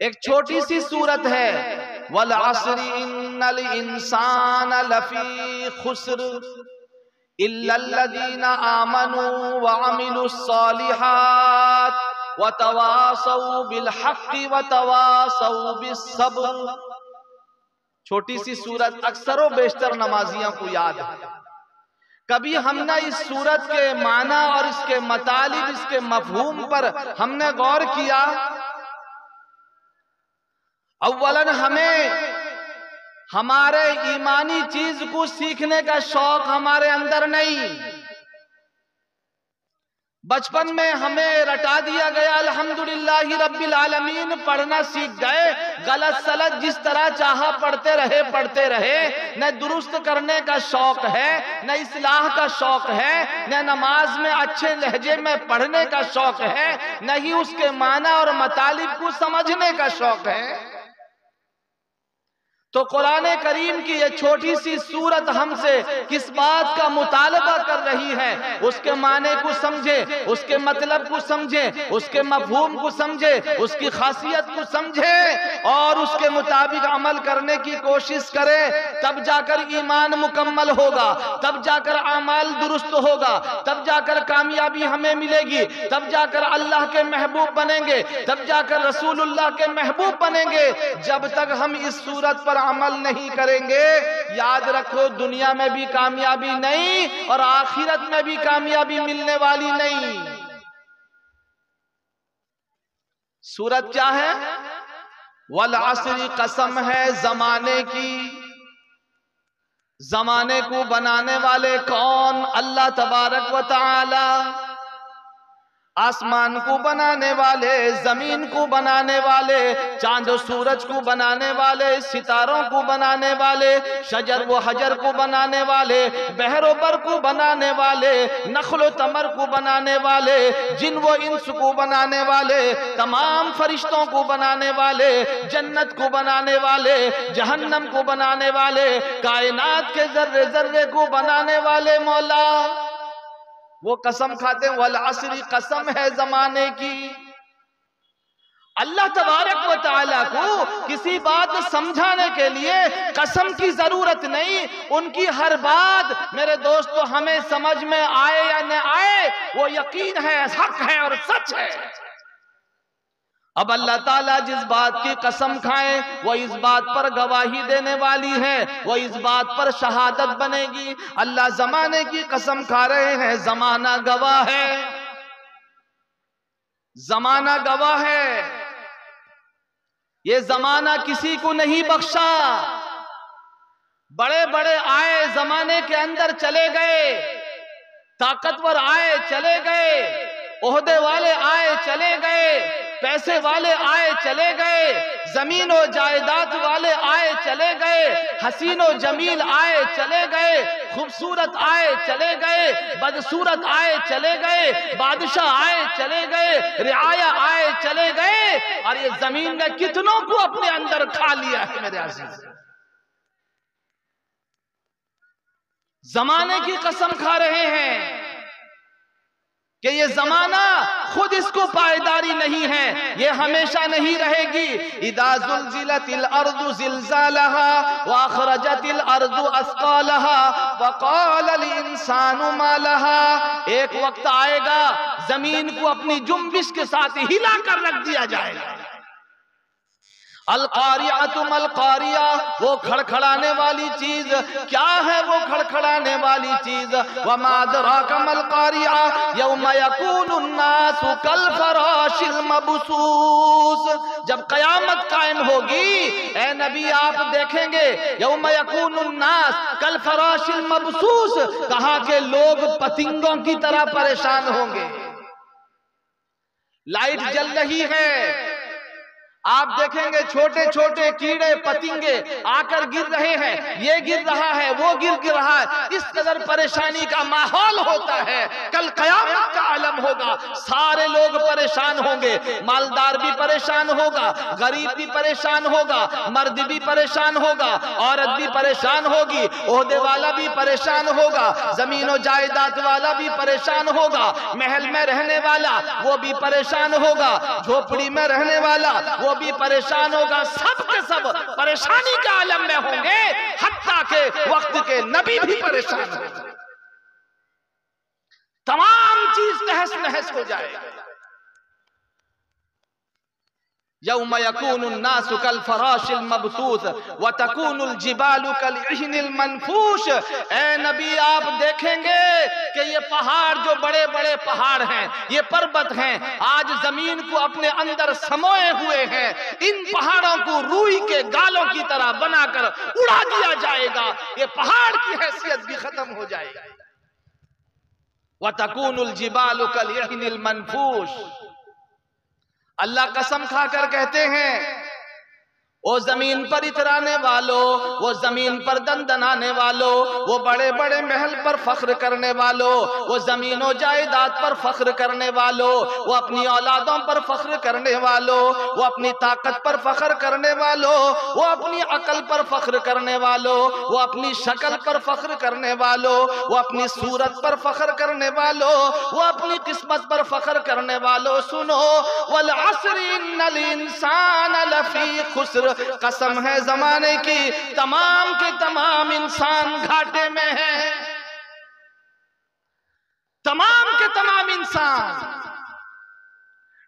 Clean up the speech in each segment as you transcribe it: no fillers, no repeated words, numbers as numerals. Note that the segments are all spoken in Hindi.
एक छोटी सी सूरत है, वल अस्री इन्नल इंसान लफी खुस्र इल्लल्लज़ीना आमनू व अमिलुस सालिहात व तवासौ बिल हक़्क़ि व तवासौ बिस सब्र। छोटी सी सूरत अक्सर व बेशतर नमाजियों को याद है। कभी हमने इस सूरत के माना और इसके मतलब, इसके मफहूम पर हमने गौर किया? अव्वलन हमें हमारे ईमानी चीज को सीखने का शौक हमारे अंदर नहीं। बचपन में हमें रटा दिया गया अल्हम्दुलिल्लाहि रब्बिल आलमीन, पढ़ना सीख गए, गलत सलत जिस तरह चाहा पढ़ते रहे। न दुरुस्त करने का शौक है, न इस्लाह का शौक है, न नमाज में अच्छे लहजे में पढ़ने का शौक है, न ही उसके माना और मतलब को समझने का शौक है। तो कुरान करीम की ये छोटी सी सूरत हमसे किस बात का मुतालबा कर रही है? उसके माने को समझे, उसके मतलब को समझे, उसके मफहूम को समझे, उसकी खासियत को समझे और उसके मुताबिक अमल करने की कोशिश करे। तब जाकर ईमान मुकम्मल होगा, तब जाकर अमाल दुरुस्त होगा, तब जाकर कामयाबी हमें मिलेगी, तब जाकर अल्लाह के महबूब बनेंगे, तब जाकर रसूलुल्लाह के महबूब बनेंगे। जब तक हम इस सूरत पर अमल नहीं करेंगे, याद रखो दुनिया में भी कामयाबी नहीं और आखिरत में भी कामयाबी मिलने वाली नहीं। सूरत क्या है? वल अस्री, कसम है जमाने की। जमाने को बनाने वाले कौन? अल्लाह तबारक व तआला। आसमान को बनाने वाले, जमीन को बनाने वाले, चांद और सूरज को बनाने वाले, सितारों को बनाने वाले, शजर व हजर को बनाने वाले, बहरो बर को बनाने वाले, नखलो तमर को बनाने वाले, जिन व इंस को बनाने वाले, तमाम फरिश्तों को बनाने वाले, जन्नत को बनाने वाले, जहन्नम को बनाने वाले, कायनात के जर्रे जर्रे को बनाने वाले मौला, वो कसम खाते हैं वल अस्री, कसम है जमाने की। अल्लाह तबारक व तआला को किसी बात समझाने के लिए कसम की जरूरत नहीं। उनकी हर बात मेरे दोस्तों हमें समझ में आए या न आए, वो यकीन है, हक है और सच है। अब अल्लाह ताला जिस बात की कसम खाए वो इस बात पर गवाही देने वाली है, वो इस बात पर शहादत बनेगी। अल्लाह जमाने की कसम खा रहे हैं, जमाना गवाह है, जमाना गवाह है। ये जमाना किसी को नहीं बख्शा। बड़े बड़े आए जमाने के अंदर चले गए, ताकतवर आए चले गए, ओहदे वाले आए चले गए, पैसे वाले आए चले गए, जमीन और जायदाद वाले आए चले गए, हसीन और जमील आए चले गए, खूबसूरत आए चले गए, बदसूरत आए चले गए, बादशाह आए चले गए, रियाया आए चले गए, और ये जमीन ने कितनों को अपने अंदर खा लिया है मेरे अजीज। जमाने की कसम खा रहे हैं कि ये जमाना खुद इसको पायदारी नहीं है, ये हमेशा नहीं रहेगी। इदा जुल्जिलतिल अर्दु जिल्जालहा व अखरजतिल अर्दु अस्कालहा व क़ालल इंसानु मा लहा। एक वक्त आएगा जमीन को अपनी जुम्बिश के साथ हिला कर रख दिया जाएगा। अल कारिया मल कारिया, वो खड़खड़ाने वाली चीज क्या है? वो खड़खड़ाने वाली चीज वमा अदराका मल कारिया यौम यकूनुन नासु कल फराशिल मबसूस। जब कयामत कायम होगी ए नबी आप देखेंगे यौम यकूनुन नास कल फराशिल मबसूस, कहा के लोग पतंगों की तरह परेशान होंगे। लाइट जल रही है, आप देखेंगे छोटे छोटे कीड़े पतिंगे आकर गिर रहे हैं, ये गिर रहा है, वो गिर रहा है, इस कदर परेशानी का माहौल होता है। कल कयामत का आलम होगा, सारे लोग परेशान होंगे, मालदार भी परेशान होगा, गरीब भी परेशान होगा, मर्द भी परेशान होगा, औरत भी परेशान होगी, ओहदे वाला भी परेशान होगा, जमीन और जायदाद वाला भी परेशान होगा, महल में रहने वाला वो भी परेशान होगा, झोपड़ी में रहने वाला वो भी परेशान परेशान होगा, सब के सब परेशानी के आलम में होंगे, हत्ता के वक्त के नबी भी परेशान होंगे। तमाम चीज तहस नहस हो जाएगा। यौम यकूनुन नासु कल फराशिल मबसूस व तकूनुल जिबालु कल इहनिल मनफूश। ए नबी, आप देखेंगे कि ये पहाड़, जो बड़े बड़े पहाड़ हैं, ये पर्वत हैं, आज जमीन को अपने अंदर समोए हुए हैं। इन पहाड़ों को रूई के गालों की तरह बनाकर उड़ा दिया जाएगा, ये पहाड़ की हैसियत भी खत्म हो जाएगी। व तकूनुल जिबालु कल इहनिल मनफूश। अल्लाह कसम खाकर कहते हैं, वो जमीन पर इतराने वालों, वो जमीन पर दंदनाने वालों, वो बड़े बड़े महल पर फख्र करने वालों, वो जमीनों जायदाद पर फख्र करने वालों, वो अपनी औलादों पर फख्र करने वालों, वो अपनी ताकत पर फख्र करने वालों, वो अपनी अकल पर फख्र करने वालों, वो अपनी शक्ल पर फख्र करने वालों, वो अपनी सूरत पर फख्र करने वालों, वो अपनी किस्मत पर फख्र करने वालों, सुनो, वल अस्र इन्नल इंसान लफी खुस्र। कसम है जमाने की, तमाम के तमाम इंसान घाटे में है, तमाम के तमाम इंसान।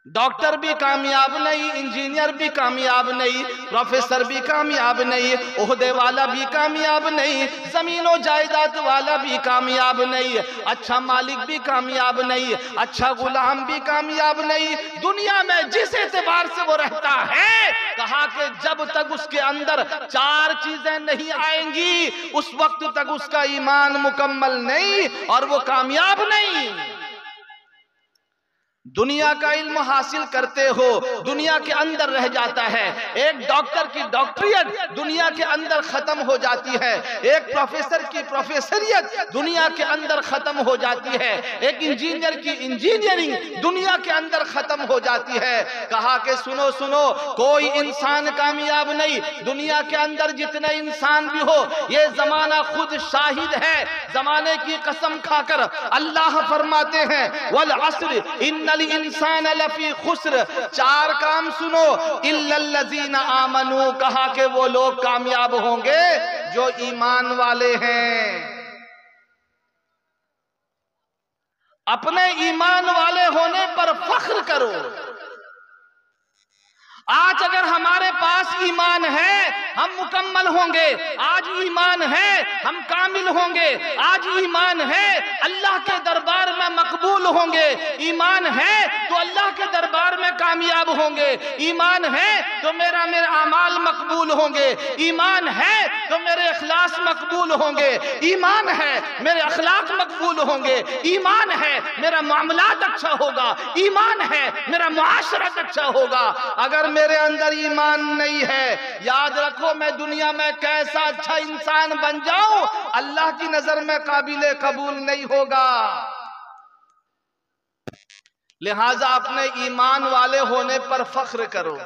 डॉक्टर भी कामयाब नहीं, इंजीनियर भी कामयाब नहीं, प्रोफेसर भी कामयाब नहीं, ओहदे वाला भी कामयाब नहीं, जमीनों जायदाद वाला भी कामयाब नहीं, अच्छा मालिक भी कामयाब नहीं, अच्छा गुलाम भी कामयाब नहीं। दुनिया में जिस एतबार से वो रहता है, कहा कि जब तक उसके अंदर चार चीजें नहीं आएंगी, उस वक्त तक उसका ईमान मुकम्मल नहीं और वो कामयाब नहीं। दुनिया का इल्म हासिल करते हो, दुनिया के अंदर रह जाता है। एक डॉक्टर की डॉक्टरियत दुनिया के अंदर खत्म हो जाती है, एक प्रोफेसर की प्रोफेसरियत दुनिया के अंदर खत्म हो जाती है, एक इंजीनियर की इंजीनियरिंग दुनिया के अंदर खत्म हो जाती है। कहा कि सुनो सुनो, कोई इंसान कामयाब नहीं, दुनिया के अंदर जितने इंसान भी हो, ये जमाना खुद शाहिद है। जमाने की कसम खाकर अल्लाह फरमाते हैं, वल अस्र इन्नल इंसान लफी खुस्र। चार काम सुनो, इल्लल्लज़ीना आमनू। कहा कि वो लोग कामयाब होंगे जो ईमान वाले हैं। अपने ईमान वाले होने पर फख्र करो। आज अगर हमारे पास ईमान है, हम मुकम्मल होंगे। आज ईमान है, हम कामिल होंगे। आज ईमान है, अल्लाह के दरबार में मकबूल होंगे। ईमान है तो अल्लाह के दरबार में कामयाब होंगे। ईमान है तो मेरे अमाल मकबूल होंगे। ईमान है तो मेरे इखलास मकबूल होंगे। ईमान है मेरे अखलाक मकबूल होंगे। ईमान है मेरा मामलात अच्छा होगा। ईमान है मेरा मुआशरत अच्छा होगा। अगर मेरे अंदर ईमान नहीं है, याद रखो, मैं दुनिया में कैसा अच्छा इंसान बन जाऊं, अल्लाह की नजर में काबिल कबूल नहीं होगा। लिहाजा अपने ईमान वाले होने पर फख्र करो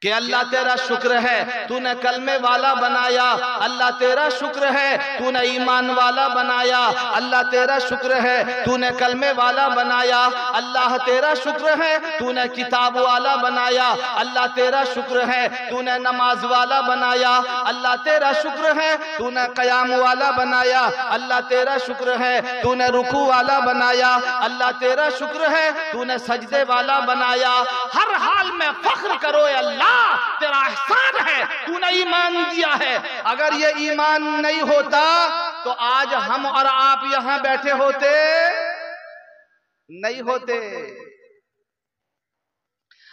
कि अल्लाह तेरा शुक्र है तूने कलमे वाला बनाया। अल्लाह तेरा शुक्र है तूने ईमान वाला बनाया। अल्लाह तेरा शुक्र है तूने कलमे वाला बनाया। अल्लाह तेरा शुक्र है तूने किताब वाला बनाया। अल्लाह तेरा शुक्र है तूने नमाज वाला बनाया। अल्लाह तेरा शुक्र है तूने कयाम वाला बनाया। अल्लाह तेरा शुक्र है तूने रुकू वाला बनाया। अल्लाह तेरा शुक्र है तूने सजदे वाला बनाया। हर हाल में फख्र करो, अल्लाह तेरा एहसान है, तूने ईमान दिया है। अगर ये ईमान नहीं होता तो आज हम और आप यहां बैठे होते नहीं होते।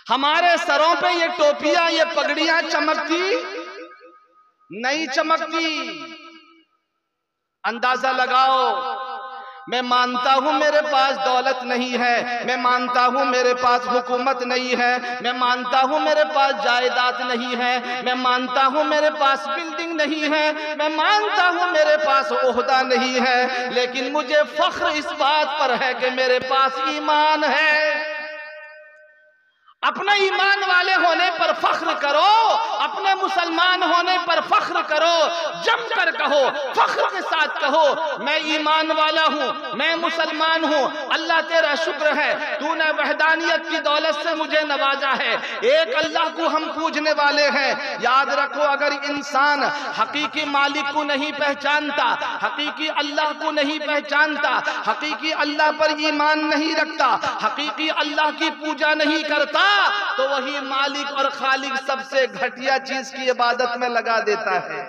हमारे सरों पे ये टोपियां, ये पगड़ियां चमकती नहीं चमकती। अंदाजा लगाओ, मैं मानता हूं मेरे पास दौलत नहीं है, मैं मानता हूं मेरे पास हुकूमत नहीं है, मैं मानता हूं मेरे पास जायदाद नहीं है, मैं मानता हूं मेरे पास बिल्डिंग नहीं है, मैं मानता हूं मेरे पास ओहदा नहीं है, लेकिन मुझे फख्र इस बात पर है कि मेरे पास ईमान है। अपने ईमान वाले होने पर फख्र करो, अपने मुसलमान होने पर फख्र करो, जमकर कहो, फख्र के साथ कहो, मैं ईमान वाला हूँ, मैं मुसलमान हूँ, अल्लाह तेरा शुक्र है, तूने वहदानियत की दौलत से मुझे नवाजा है, एक अल्लाह को हम पूजने वाले हैं। याद रखो, अगर इंसान हकीकी मालिक को नहीं पहचानता, हकीकी अल्लाह को नहीं पहचानता, हकीकी अल्लाह पर ईमान नहीं रखता, हकीकी अल्लाह की पूजा नहीं करता, तो वही मालिक और खालिक सबसे घटिया चीज की इबादत में लगा देता है।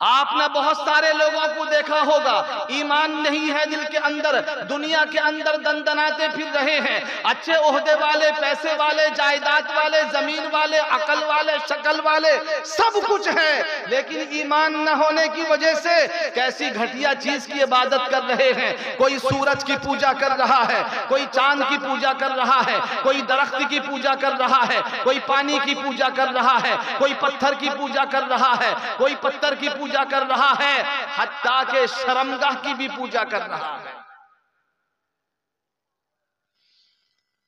आपने बहुत सारे लोगों को देखा होगा, ईमान नहीं है दिल के अंदर, दुनिया के अंदर दंदनाते फिर रहे हैं, अच्छे ओहदे वाले, पैसे वाले, जायदाद वाले, जमीन वाले, अकल वाले, शक्ल वाले, सब कुछ है, लेकिन ईमान न होने की वजह से कैसी घटिया चीज की इबादत कर रहे हैं। कोई सूरज की पूजा कर रहा है, कोई चांद की पूजा कर रहा है, कोई दरख्त की पूजा कर रहा है, कोई पानी की पूजा कर रहा है, कोई पत्थर की पूजा कर रहा है, कोई पत्थर की पूजा कर रहा है, हत्ता के शर्मगाह की भी पूजा कर रहा है।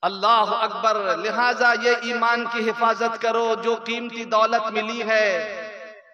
अल्लाह अकबर। लिहाजा ये ईमान की हिफाजत करो जो कीमती दौलत मिली है।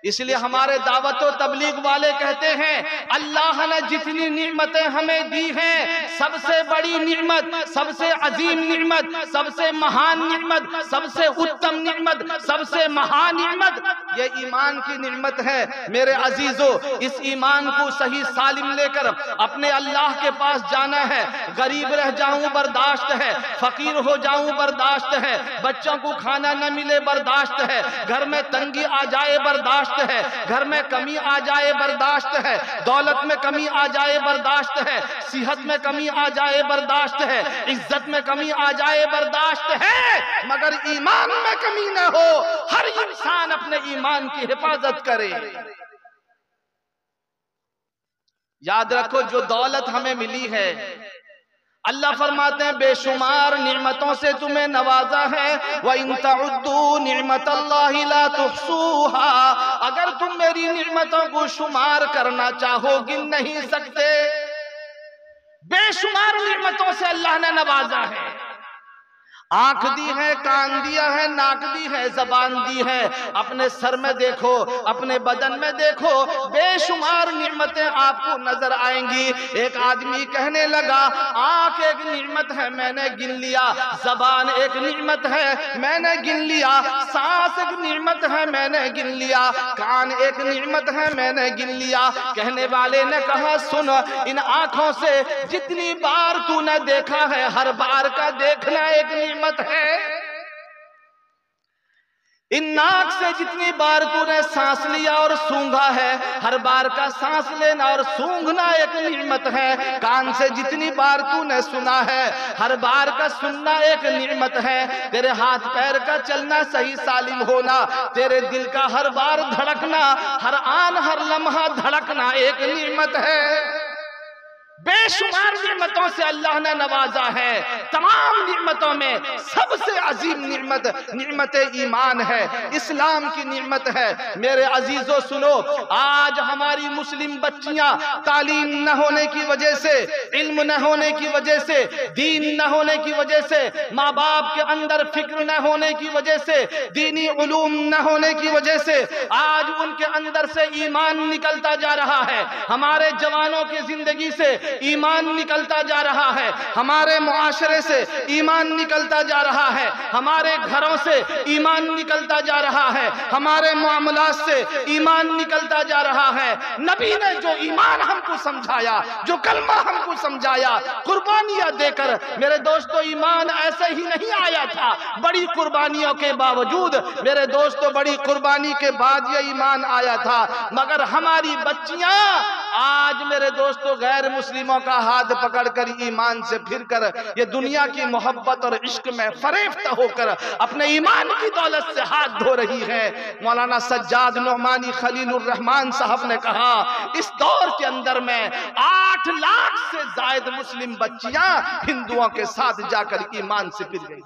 इसलिए हमारे दावत और तबलीग वाले कहते हैं, अल्लाह ने जितनी निअमतें हमें दी हैं, सबसे बड़ी निअमत, सबसे अजीम निअमत, सबसे महान निअमत, सबसे उत्तम निअमत, सबसे महान निअमत ये ईमान की निअमत है। मेरे अजीजों, इस ईमान को सही सालिम लेकर अपने अल्लाह के पास जाना है। गरीब रह जाऊं बर्दाश्त है, फकीर हो जाऊं बर्दाश्त है, बच्चों को खाना न मिले बर्दाश्त है, घर में तंगी आ जाए बर्दाश्त है, घर में कमी आ जाए बर्दाश्त है, दौलत में कमी आ जाए बर्दाश्त है, सेहत में कमी आ जाए बर्दाश्त है, इज्जत में कमी आ जाए बर्दाश्त है, मगर ईमान में कमी न हो। हर इंसान अपने ईमान की हिफाजत करे। याद रखो, जो दौलत हमें मिली है, अल्लाह फरमाते हैं बेशुमार निअमतों से तुम्हें नवाजा है। व इन तउद्दू निअमतल्लाहि ला तुहसूहा, अगर तुम मेरी निअमतों को शुमार करना चाहो, गिन नहीं सकते। बेशुमार निअमतों से अल्लाह ने नवाजा है। आंख दी है, कान दिया है, नाक दी है, जबान दी है, अपने सर में देखो, अपने बदन में देखो, बेशुमार निअमतें आपको नजर आएंगी। एक आदमी कहने लगा, आंख एक निअमत है, मैंने गिन लिया, जबान एक निअमत है, मैंने गिन लिया, सांस एक निअमत है, मैंने गिन लिया, कान एक निअमत है, मैंने गिन लिया। कहने वाले ने कहा, सुन, इन आंखों से जितनी बार तूने देखा है, हर बार का देखना एक निअमत है। इन नाक से जितनी बार तूने सांस लिया और सूंघा है, हर बार का सांस लेना और सूंघना एक निअमत है। कान से जितनी बार तूने सुना है, हर बार का सुनना एक निअमत है। तेरे हाथ पैर का चलना सही सालिम होना, तेरे दिल का हर बार धड़कना, हर आन हर लम्हा धड़कना एक निअमत है। बेशुमार निअमतों से अल्लाह ने नवाजा है। तमाम निअमतों में सबसे अजीम निअमत निअमत ईमान है, इस्लाम की निअमत है। मेरे अजीजों सुनो, आज हमारी मुस्लिम बच्चियां तालीम न होने की वजह से, इल्म न होने की वजह से, दीन न होने की वजह से, माँ बाप के अंदर फिक्र न होने की वजह से, दीनी उलूम न होने की वजह से आज उनके अंदर से ईमान निकलता जा रहा है। हमारे जवानों की जिंदगी से ईमान निकलता जा रहा है, हमारे मुआशरे से ईमान निकलता जा रहा है, हमारे घरों से ईमान निकलता जा रहा है, हमारे मामलात से ईमान निकलता जा रहा है। नबी ने जो ईमान हमको समझाया, जो कलमा हमको समझाया, कुर्बानियां देकर, मेरे दोस्तों ईमान ऐसे ही नहीं आया था, बड़ी कुर्बानियों के बावजूद, मेरे दोस्तों बड़ी कुर्बानी के बाद ये ईमान आया था। मगर हमारी बच्चियां आज मेरे दोस्तों गैर मुस्लिमों का हाथ पकड़कर ईमान से फिरकर ये दुनिया की मोहब्बत और इश्क में फरेफ्ता होकर अपने ईमान की दौलत से हाथ धो रही है। मौलाना सज्जाद नोमानी खलीलुर रहमान साहब ने कहा, इस दौर के अंदर में 8 लाख से ज्यादा मुस्लिम बच्चियां हिंदुओं के साथ जाकर ईमान से फिर गई।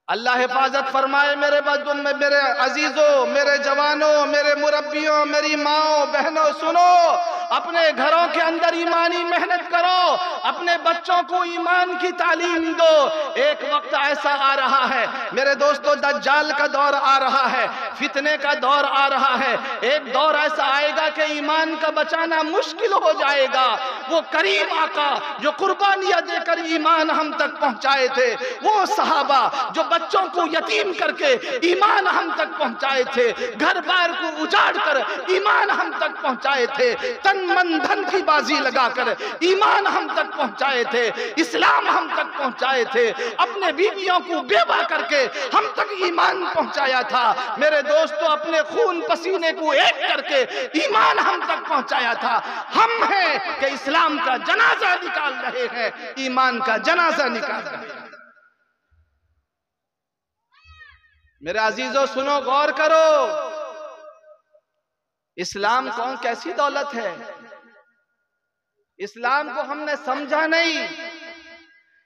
अल्लाह हिफाजत फरमाए मेरे बंदों में, मेरे अजीजों, मेरे जवानों, मेरे मुरब्बियों, मेरी माओ बहनों, सुनो, अपने घरों के अंदर ईमानी मेहनत करो, अपने बच्चों को ईमान की तालीम दो। एक वक्त ऐसा आ रहा है मेरे दोस्तों, दज्जाल का दौर आ रहा है, फितने का दौर आ रहा है। एक दौर ऐसा आएगा कि ईमान का बचाना मुश्किल हो जाएगा। वो करीम आका जो कुर्बानियां देकर ईमान हम तक पहुंचाए थे, वो सहाबा जो बच्चों को यतीम करके ईमान हम तक पहुंचाए थे, घर बार को उजाड़ कर ईमान हम तक पहुंचाए थे, तन मन धन की बाजी लगाकर ईमान हम तक पहुंचाए थे, इस्लाम हम तक पहुंचाए थे, अपने बीवियों को बेवा करके हम तक ईमान पहुंचाया था। मेरे दोस्तों, अपने खून पसीने को एक करके ईमान हम तक पहुंचाया था। हम हैं कि इस्लाम का जनाजा निकाल रहे हैं, ईमान का जनाजा निकाल रहे हैं। मेरे अजीजों सुनो, गौर करो, इस्लाम कौन कैसी दौलत है। इस्लाम को हमने समझा नहीं,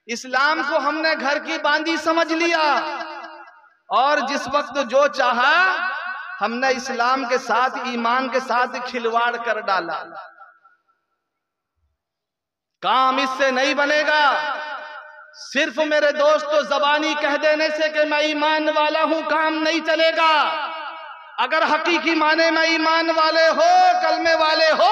इस्लाम को हमने घर की बांदी समझ लिया, और जिस वक्त जो चाहा हमने इस्लाम के साथ, ईमान के साथ खिलवाड़ कर डाला। काम इससे नहीं बनेगा। सिर्फ मेरे दोस्तों जबानी कह देने से कि मैं ईमान वाला हूं काम नहीं चलेगा। अगर हकीकी माने में ईमान वाले हो, कलमे वाले हो,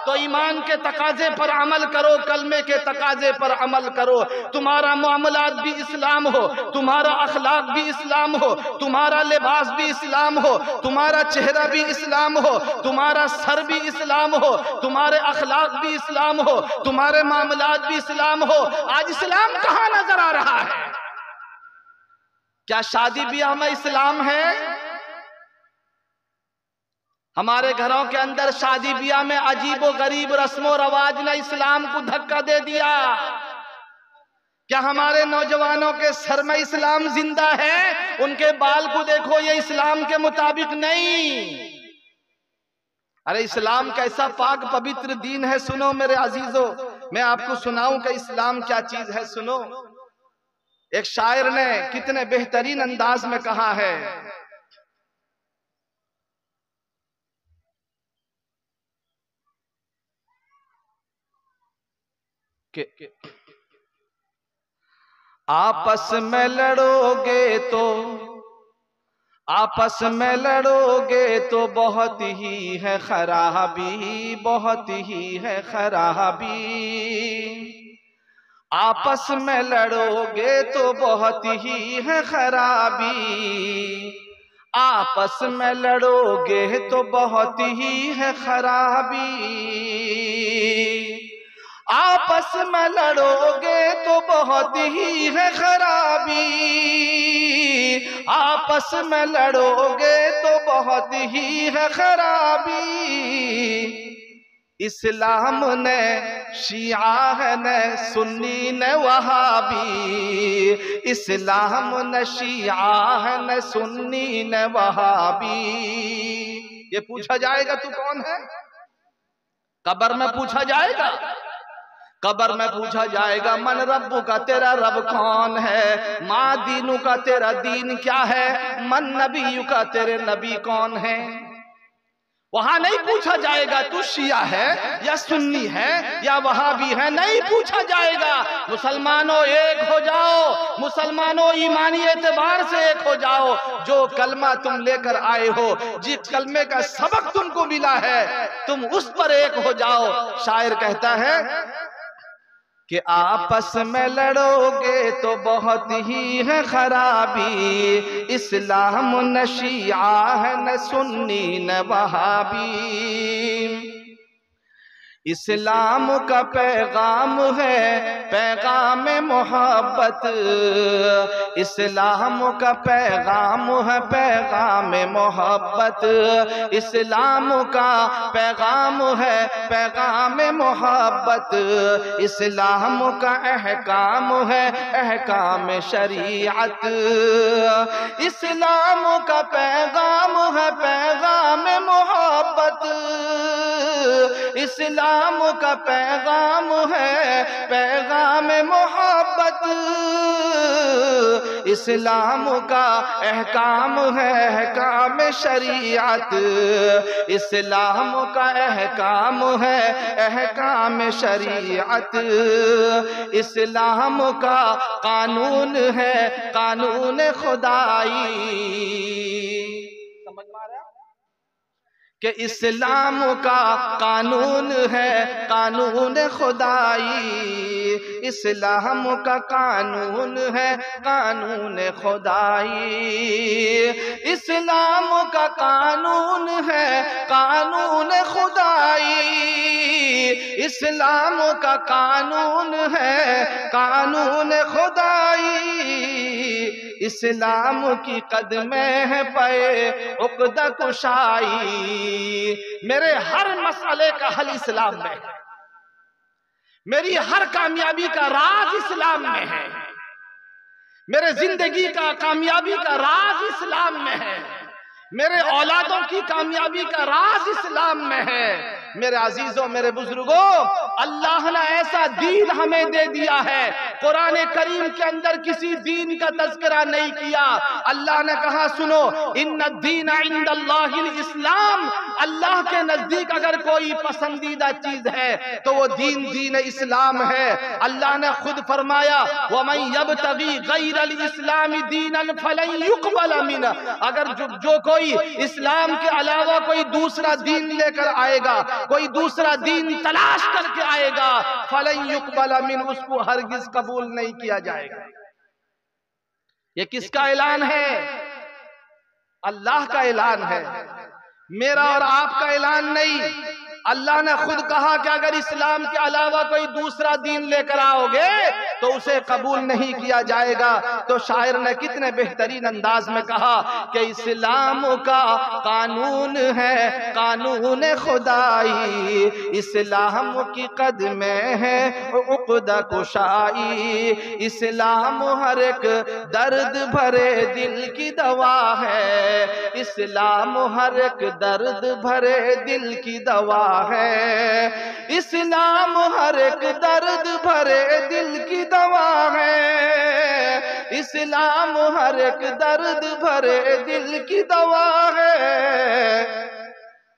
तो ईमान के तकाजे पर अमल करो, कलमे के तकाजे पर अमल करो। तुम्हारा मामलात भी इस्लाम हो, तुम्हारा अखलाक भी इस्लाम हो, तुम्हारा लिबास भी इस्लाम हो, तुम्हारा चेहरा भी इस्लाम हो, तुम्हारा सर भी इस्लाम हो, तुम्हारे अखलाक भी इस्लाम हो, तुम्हारे मामलात भी इस्लाम हो। आज इस्लाम कहां नजर आ रहा है? क्या शादी ब्याह में इस्लाम है? हमारे घरों के अंदर शादी ब्याह में अजीबो गरीब रस्मों रवाज ने इस्लाम को धक्का दे दिया। क्या हमारे नौजवानों के सर में इस्लाम जिंदा है? उनके बाल को देखो, ये इस्लाम के मुताबिक नहीं। अरे इस्लाम कैसा पाक पवित्र दीन है। सुनो मेरे अजीजों, मैं आपको सुनाऊं कि इस्लाम क्या चीज है। सुनो, एक शायर ने कितने बेहतरीन अंदाज में कहा है कि आपस में लड़ोगे तो, आपस में लड़ोगे तो बहुत ही है खराबी, बहुत ही है खराबी। आपस में लड़ोगे तो बहुत ही है खराबी, आपस में लड़ोगे तो बहुत ही है खराबी। आपस में लड़ोगे तो बहुत ही है खराबी, आपस में लड़ोगे तो बहुत ही है खराबी। इस्लाम ने शिया है न सुन्नी न वहाबी, इस्लाम न शिया है न सुन्नी न वहाबी। ये पूछा जाएगा तू कौन है? कब्र में पूछा जाएगा, कब्र में पूछा जाएगा मन रब्बू का, तेरा रब कौन है? माँ दीनू का, तेरा दीन क्या है? मन नबीयू का, तेरे नबी कौन है? वहां नहीं पूछा जाएगा तू शिया है या सुन्नी है या वहाबी है, नहीं पूछा जाएगा। मुसलमानों एक हो जाओ, मुसलमानों ईमानी एतबार से एक हो जाओ। जो कलमा तुम लेकर आए हो, जिस कलमे का सबक तुमको मिला है, तुम उस पर एक हो जाओ। शायर कहता है कि आपस में लड़ोगे तो बहुत ही है खराबी, इस्लाम न शिया है न सुन्नी न वहाबी। इस्लाम का पैगाम है पैगाम मोहब्बत, इस्लाम का पैगाम है पैगाम मोहब्बत। इस्लाम का पैगाम है पैगाम मोहब्बत, इस्लाम का अहकाम है अहकाम शरीयत। इस्लाम का पैगाम है पैगाम मोहब्बत, इस्लाम का पैगाम है पैगाम मोहब्बत। इस्लाम का अहकाम है अहकाम शरीयत, इस्लाम का अहकाम है अहकाम शरीयत, इस्लाम का कानून है कानून खुदाई। समझ में आ रहा है कि इस्लाम का कानून है कानून खुदाई, इस्लाम का कानून है कानून खुदाई, इस्लाम का कानून है कानून खुदाई, इस्लाम का कानून है कानून खुदाई, इस्लाम की कदमे है पे उक़्दा कुशाई। मेरे हर मसले का हल इस्लाम में है, मेरी हर कामयाबी का राज इस्लाम में है, मेरे जिंदगी का कामयाबी का राज इस्लाम में है, मेरे औलादों की कामयाबी का राज इस्लाम में है। मेरे अजीजों मेरे बुजुर्गों, अल्लाह ने ऐसा दीन हमें दे दिया है, कुरान करीम के अंदर किसी दीन का तज़किरा नहीं किया। अल्लाह ने कहा सुनो, इन्ना दीन इंदल्लाहिल इस्लाम, अल्लाह के नजदीक अगर कोई पसंदीदा चीज है तो वो दीन इस्लाम है। अल्लाह ने खुद फरमाया, वमन यब्तगी गैरल इस्लामी दीनन फलन युक़बल मिन्हु, अगर जो कोई इस्लाम के अलावा कोई दूसरा दीन लेकर आएगा, कोई दूसरा दीन तलाश करके आएगा, फलन युक़बल मिन्हु, उसको हरगिज कबूल नहीं किया जाएगा। ये किसका ऐलान है? अल्लाह का ऐलान है, मेरा और आपका ऐलान नहीं। अल्लाह ने खुद कहा कि अगर इस्लाम के अलावा कोई दूसरा दीन लेकर आओगे तो उसे कबूल नहीं किया जाएगा। तो शायर ने कितने बेहतरीन अंदाज में कहा कि इस्लाम का कानून है कानून खुदाई, इस्लाम की कदमे है उक़्दा कुशाई, इस्लाम हर एक दर्द भरे दिल की दवा है, इस्लाम हर एक दर्द भरे दिल की दवा है, इस्लाम हर एक दर्द भरे दिल की दवा है, इस्लाम हर एक दर्द भरे दिल की दवा है,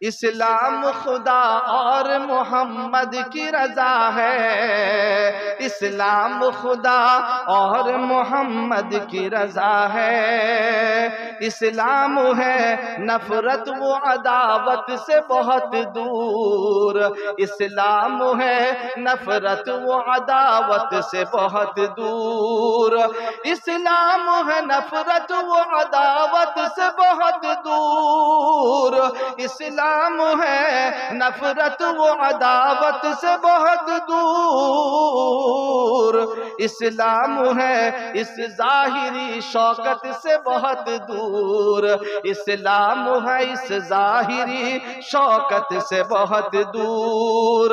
इस्लाम खुदा और मोहम्मद की रजा है, इस्लाम खुदा और मोहम्मद की रजा है, इस्लाम है नफरत व अदावत से बहुत दूर, इस्लाम है नफरत व अदावत से बहुत दूर, इस्लाम है नफरत व अदावत से बहुत दूर, इस्लाम है नफरत व अदावत से बहुत दूर, इस्लाम है इस जाहिरी शौकत से बहुत दूर, इस्लाम है इस जाहिरी शौकत से बहुत दूर,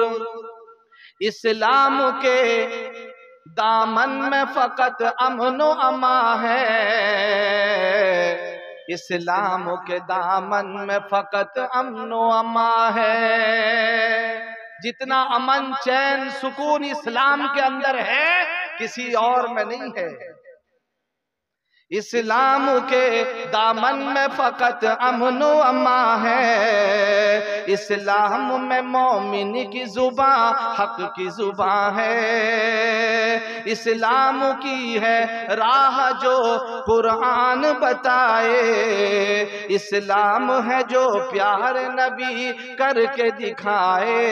इस्लाम के दामन में फकत अमन व अमा है, इस्लाम के दामन में फकत अमन व अमा है। जितना अमन चैन सुकून इस्लाम के अंदर है किसी और में नहीं है। इस्लाम के दामन में फकत अमन व अमा है, इस्लाम में मोमिन की जुबां हक की जुबां है, इस्लाम की है राह जो कुरान बताए, इस्लाम है जो प्यार नबी करके दिखाए,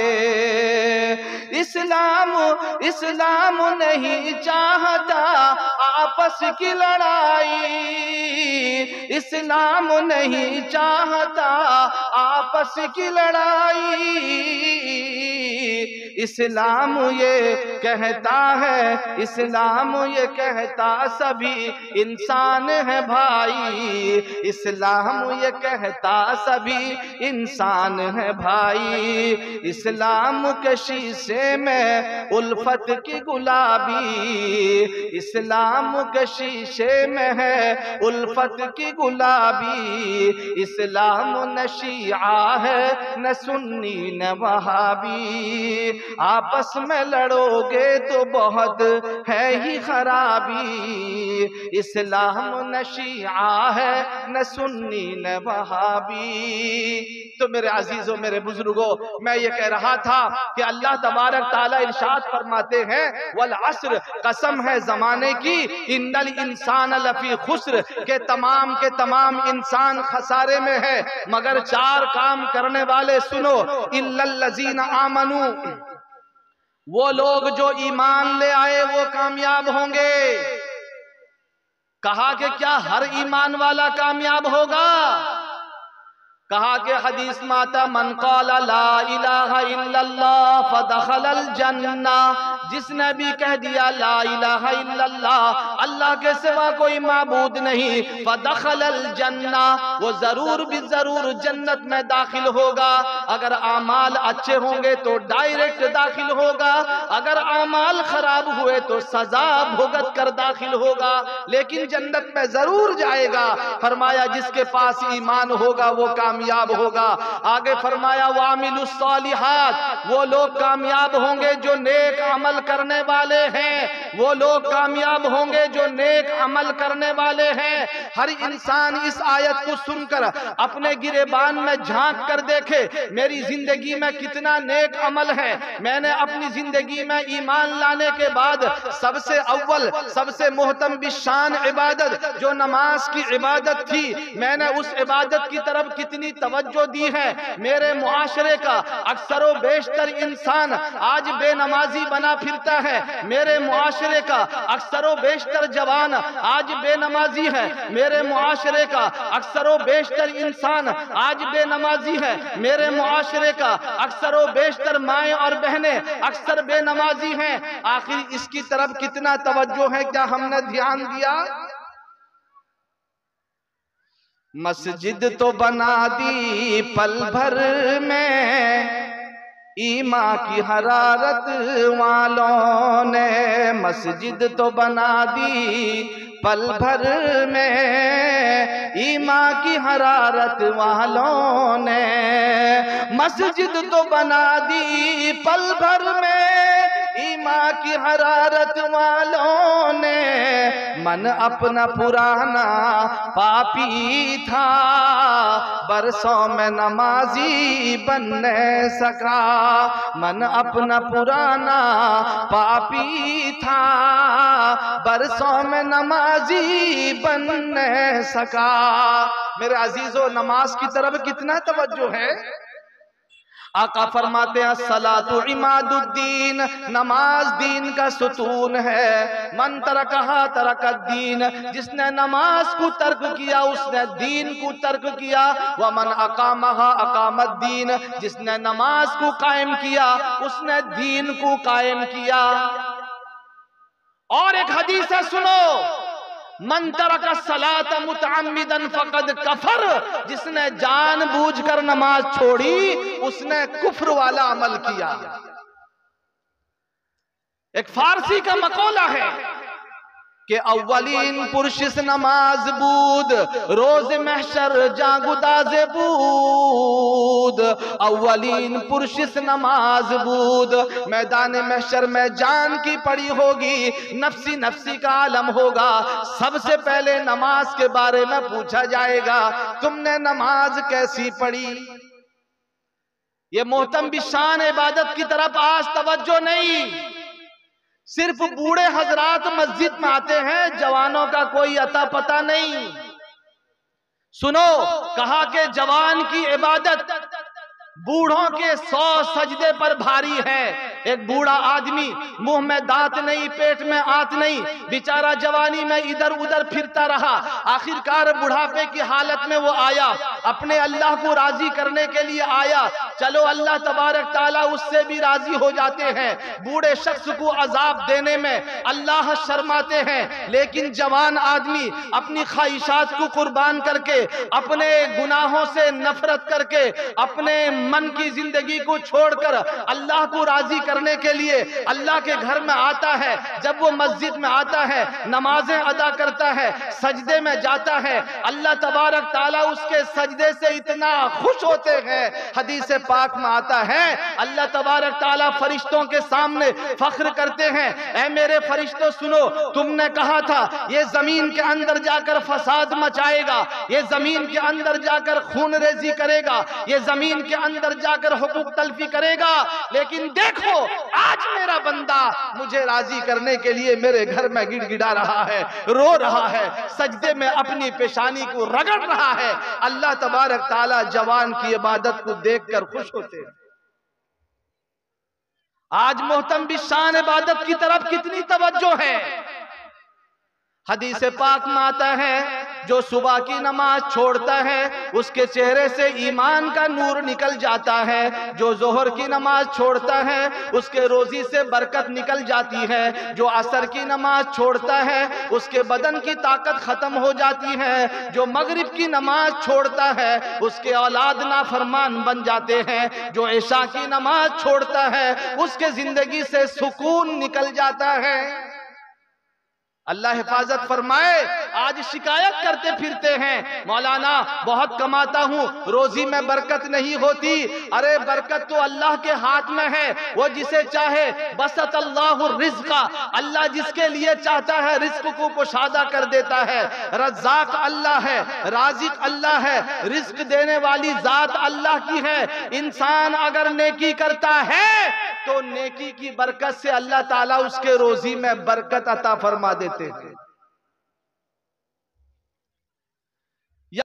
इस्लाम नहीं चाहता आपस की लड़ाई, इस्लाम नहीं चाहता आपस की लड़ाई, इस्लाम ये कहता है, इस्लाम ये कहता सभी इंसान है भाई, इस्लाम ये कहता सभी इंसान है भाई, इस्लाम के शीशे में उल्फत की गुलाबी, इस्लाम के शीशे में में है उल्फत की गुलाबी, इस्लाम न शिया है न सुन्नी न वहाबी, आपस में लड़ोगे तो बहुत है ही खराबी, इस्लाम न शिया है न सुन्नी न वहाबी। तो मेरे अजीजों, मेरे बुजुर्गों, मैं ये कह रहा था कि अल्लाह तबारक ताला इरशाद फरमाते हैं वल अस्र, कसम है जमाने की, इन्नल इंसान लफी खुस्र, के तमाम इंसान खसारे में है, मगर चार काम करने वाले सुनो, इल्लल लजीना आमनू, वो लोग जो ईमान ले आए वो कामयाब होंगे। कहा कि क्या हर ईमान वाला कामयाब होगा? कहा कि हदीस में आता मन क़ाला ला इलाहा इल्लल्लाह फदखलल जन्ना, जिसने भी कह दिया ला इलाहा इल्लल्लाह, अल्लाह के सिवा कोई माबूद नहीं, फदखलल जन्ना, वो जरूर भी जरूर जन्नत में दाखिल होगा। अगर आमाल अच्छे होंगे तो डायरेक्ट दाखिल होगा, अगर आमाल खराब हुए तो सजा भुगत कर दाखिल होगा, लेकिन जन्नत में जरूर जाएगा। फरमाया जिसके पास ईमान होगा वो कामयाब होगा। आगे फरमाया वामिलुस सालिहात, वो लोग कामयाब होंगे जो नेक अमल करने वाले हैं, वो लोग कामयाब होंगे जो नेक अमल करने वाले हैं। हर इंसान इस आयत को सुनकर अपने गिरेबान में झांक कर देखे, मेरी जिंदगी में कितना नेक अमल है। मैंने अपनी जिंदगी में ईमान लाने के बाद सबसे अव्वल, सबसे मोहतम बिशान इबादत जो नमाज की इबादत थी, मैंने उस इबादत की तरफ कितनी तवज्जो दी है। मेरे मुआशरे का अक्सरो बेशतर इंसान आज बेनमाजी बना फिरता है, मेरे मुआशरे का अक्सरो बेशतर जवान आज बेनमाजी है, मेरे मुआशरे का अक्सरो बेशतर इंसान आज बेनमाजी है, मेरे मुआशरे का अक्सरो बेशतर माएं और बहनें अक्सर बेनमाजी हैं। आखिर इसकी तरफ कितना तवज्जो है, क्या हमने ध्यान दिया? मस्जिद तो बना दी पल भर में ईमान की हरारत वालों ने, मस्जिद तो बना दी पल भर में ईमान की हरारत वालों ने, मस्जिद तो बना दी पल भर में ईमान की हरारत वालों ने, मन अपना पुराना पापी था, बरसों में नमाजी बन न सका, मन अपना पुराना पापी था, बरसों में नमाजी बन न सका। मेरे अजीजों, नमाज की तरफ कितना तवज्जो है। आका फरमाते हैं सलातु इमादुद्दीन, नमाज दीन का सुतून है। मन तरकहा तरकद्दीन, जिसने नमाज को तर्क किया उसने दीन को तर्क किया। व मन अकामहा अकामद्दीन, जिसने नमाज को कायम किया उसने दीन को कायम किया। और एक हदीस है, सुनो, मन तरका सलात मुतअम्मिदन फकद कफर, जिसने जानबूझकर नमाज छोड़ी उसने कुफ्र वाला अमल किया। एक फारसी का मकौला है कि अव्वलीन पुरशिस नमाज बूद, रोज महशर जागुदाजे बूद, अव्वलीन पुरशिस नमाज बूद, मैदान महशर में जान की पड़ी होगी, नफ्सी नफ्सी का आलम होगा। सबसे पहले नमाज के बारे में पूछा जाएगा, तुमने नमाज कैसी पढ़ी। ये मोहतम बिशान इबादत की तरफ आज तवज्जो नहीं, सिर्फ बूढ़े हजरात मस्जिद में आते हैं, जवानों का कोई अता पता नहीं। सुनो, कहा कि जवान की इबादत बूढ़ों के 100 सजदे पर भारी है। एक बूढ़ा आदमी, मुंह में दांत नहीं, पेट में आंत नहीं, बेचारा जवानी में इधर उधर फिरता रहा, आखिरकार बुढ़ापे की हालत में वो आया, अपने अल्लाह को राजी करने के लिए आया। चलो अल्लाह तबारक ताला उससे भी राजी हो जाते हैं। बूढ़े शख्स को अजाब देने में अल्लाह शर्माते हैं, लेकिन जवान आदमी अपनी ख्वाहिशात को कुर्बान करके, अपने गुनाहों से नफरत करके, अपने मन की जिंदगी को छोड़कर अल्लाह को राजी करने के लिए अल्लाह के घर में आता है, जब वो मस्जिद में आता है, नमाजें अदा करता है, सजदे में जाता है, अल्लाह तबारक ताला उसके सजदे से इतना खुश होते हैं। हदीस पाक में आता है अल्लाह तबारक ताला फरिश्तों के सामने फख्र करते हैं, ऐ मेरे फरिश्तों सुनो, तुमने कहा था ये जमीन के अंदर जाकर फसाद मचाएगा, ये जमीन के अंदर जाकर खून रेजी करेगा, ये जमीन के अंदर जाकर हुकूक तलफी करेगा, लेकिन देखो आज मेरा बंदा मुझे राजी करने के लिए मेरे घर में गिड़गिड़ा रहा है, रो रहा है, सजदे में अपनी पेशानी को रगड़ रहा है। अल्लाह तबारक ताला जवान की इबादत को देखकर खुश होते हैं। आज मोहतम भी शान इबादत की तरफ कितनी तवज्जो है। हदीस पाक में आता है जो सुबह की नमाज छोड़ता है उसके चेहरे से ईमान का नूर निकल जाता है, जो जोहर की नमाज छोड़ता है उसके रोजी से बरकत निकल जाती है, जो असर की नमाज छोड़ता है उसके बदन की ताकत खत्म हो जाती है, जो मगरिब की नमाज छोड़ता है उसके औलाद नाफरमान बन जाते हैं, जो इशा की नमाज छोड़ता है उसके जिंदगी से सुकून निकल जाता है। अल्लाह हिफाजत फरमाए। आज शिकायत करते फिरते हैं मौलाना बहुत कमाता हूँ, रोजी में बरकत नहीं होती। अरे बरकत तो अल्लाह के हाथ में है, वो जिसे चाहे बसत अल्लाहु रिज़्क़ा, अल्लाह जिसके लिए चाहता है रिज़्क़ को कुशादा कर देता है। रज़्ज़ाक़ अल्लाह है, राज़िक़ अल्लाह है, रिज़्क़ देने वाली जात अल्लाह की है। इंसान अगर नेकी करता है तो नेकी की बरकत से अल्लाह ताला उसके रोजी में बरकत अता फरमा देते हैं।